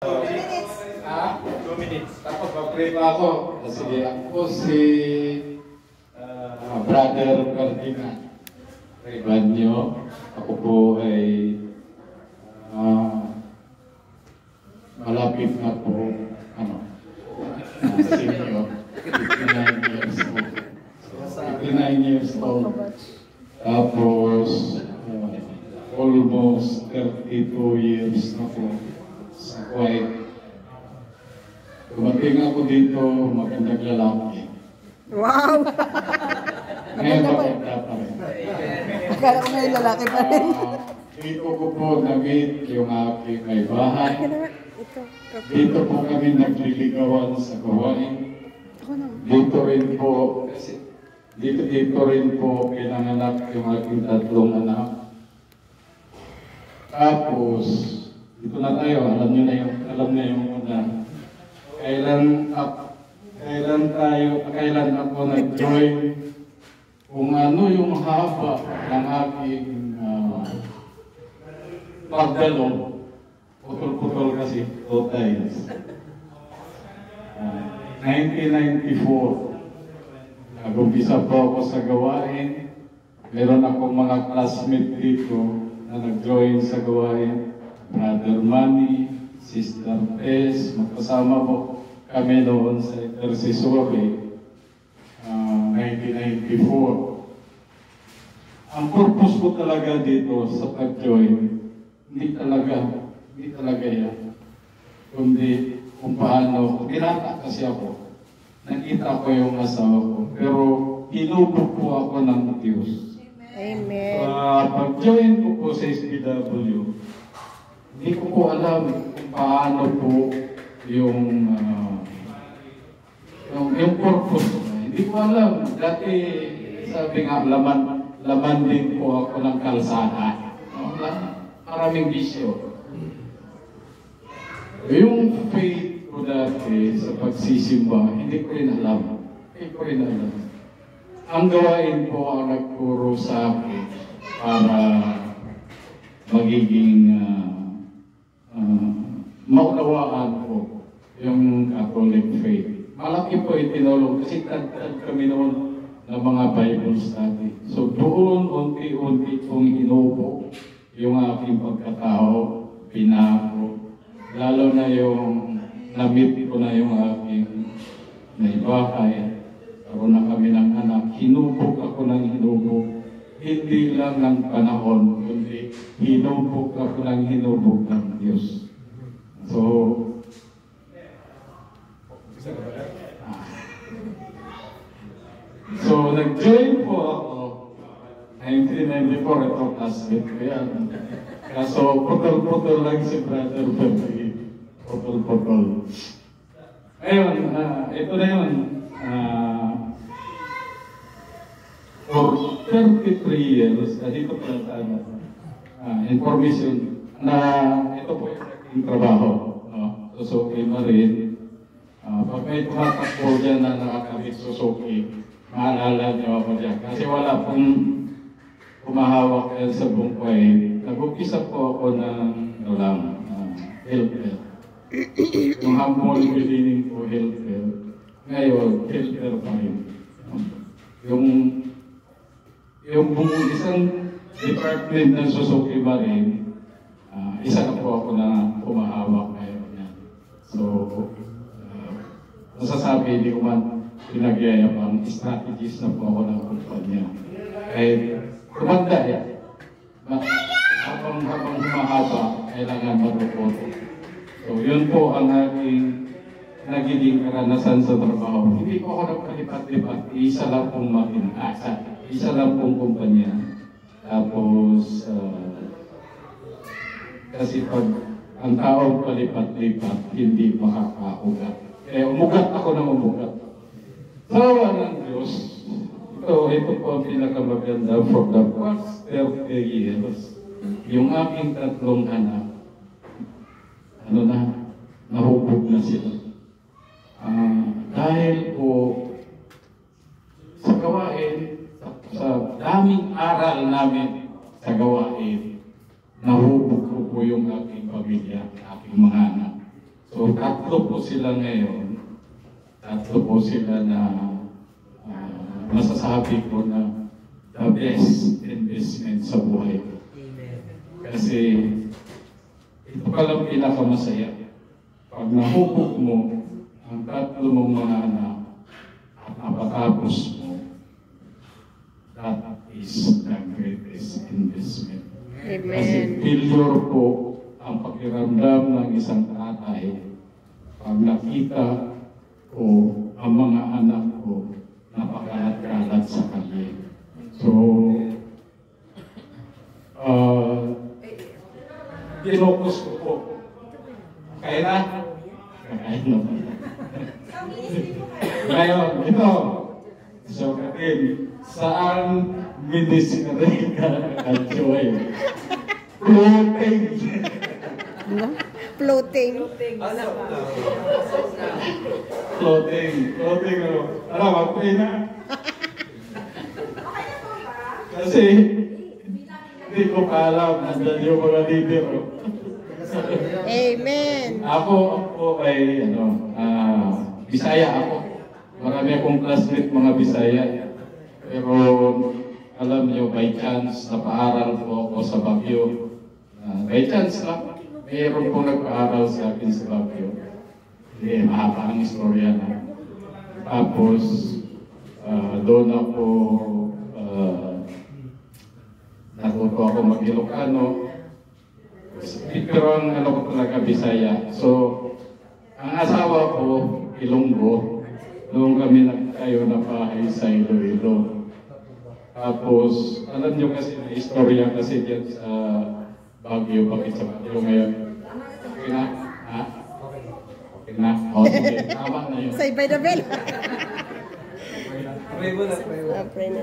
2 minutes. 2 minutes. Tapos mag-pray pa ako. Sige, ako si Brother Ferdinand Rebanyo. Ako po ay malapit na po senior. 59 years old. 59 years old. Tapos almost 32 years na po sa Kuwait. Dumating ako dito, magandang lalaki. Wow! Ngayon maganda pa rin. Akala ko ngayon lalaki pa rin. Dito ko po na-meet yung aking may bahay. Dito po kami nagliligawan sa Kuwait. Dito rin po pinanganak yung aking 3 anak. Tapos, dito na tayo, alam na yung una. Kailan ako nag-join kung ano yung haba ng aking pagdalo. Putol-putol kasi 2 times. 1994, nag-umpisa po ako sa gawain. Meron akong mga classmate dito na nag-join sa gawain. Brother Manny, Sister Tess, magkasama po kami noon sa intercessory 1994. Ang purpose ko talaga dito sa pag-join, hindi talaga yan. Kundi kung paano, kinata kasi ako, nakita ko yung asawa ko, pero hinubog po ako ng Diyos. Amen. Pag-join ko po sa SPW, hindi ko po alam kung paano po yung purpose ko. Hindi ko alam. Dati, sabi nga, laman din po ako ng kalsada. Maraming bisyo. Yung faith ko dati sa pagsisimba, hindi ko rin alam. Ang gawain po ang nagturo sa akin para magiging maunawaan ko yung Catholic faith. Malaki po itinulong kasi tagtad kami noon ng mga Bible study. So doon unti-unti kong inubo yung aking pagkatao, pinako. Lalo na yung na-meet ko na yung aking naibahay. Karoon na kami ng anak. Hinubog ako ng hinubog. Hindi lang ng panahon, kundi hinubog ako ng hinubog ng Diyos. So nag-join po ako 1994, ito classmate ko yan. Kaso putol-putol lang si Brother Ferdinand. Putol-putol. Ngayon, ito na yun. For 33 years, dito pala sa information na ito po yung trabaho. Suzuki Marine. Pag may tumatakbo dyan na nakakabit Suzuki, maalala niyo ako dyan. Kasi wala pong kumahawak yan sa buong Kuwait. Nag-upisa po ako ng healthcare. Yung humble beginning po healthcare. Ngayon, healthcare pa rin. Yung isang department ng Suzuki Marine, isa na po ako na kumahawak ngayon yan. So, masasabi, hindi ko man pinagyayabang strategies na po ako ng kumpanya. Kahit tumanda habang humahaba, kailangan marupot. So, yun po ang aking nagiging karanasan sa trabaho. Hindi ko ako nagpalipat-lipat, isa lang pong isa lang pong kumpanya. Tapos, kasi pag ang tao palipat-lipat, hindi makakaugat. Kaya umugat ako ng umugat. Sawa ng Diyos, ito po ang pinakamaganda for the past 30 years. Yung aking 3 anak, nahubog na sila. Dahil po sa gawain, sa daming aral namin sa gawain, nahubog ko po yung aking pamilya, aking mga anak. So, tatlo po sila ngayon. Tatlo po sila na masasabi ko na the best investment sa buhay ko. Kasi ito palang pinakamasaya. Pag nahubog mo ang tatlo mong mga anak at napatapos mo, that is the greatest investment. Kasi Amen. failure po ang pakiramdam ng isang tatay pag nakita ko ang mga anak ko napakalat-kalat sa kanya. So, tinokos ko po. Kaya na? Kakain na ba? Ngayon, ito. So, katin, saan ministry ka ka-joy? Floating. Ano? Floating. Floating. Floating ano? Ano, mag-pray na. Kasi, hindi ko pa alam. Nandyan yung mga leader. Amen. Ako ay, Bisaya ako. Marami akong classmate mga Bisaya. Pero, alam niyo, by chance, napaaral po ako sa Baguio. By chance lang, mayroon po nagpaaral sa akin sa Baguio. Hindi, mahaba ang istorya na. Tapos, doon ako, natuto ako mag-Ilocano. Pero ang ano ko talaga Bisaya. So, ang asawa ko, Ilonggo. Doon kami nagtayo na bahay sa Iloilo. Tapos, alam nyo kasi na istorya kasi dyan sa Baguio. Bakit sa Baguio ngayon? Okay na? Ha? Okay na? O, sige. Tama na yun. Say by the bell. Pray mo na. Pray na.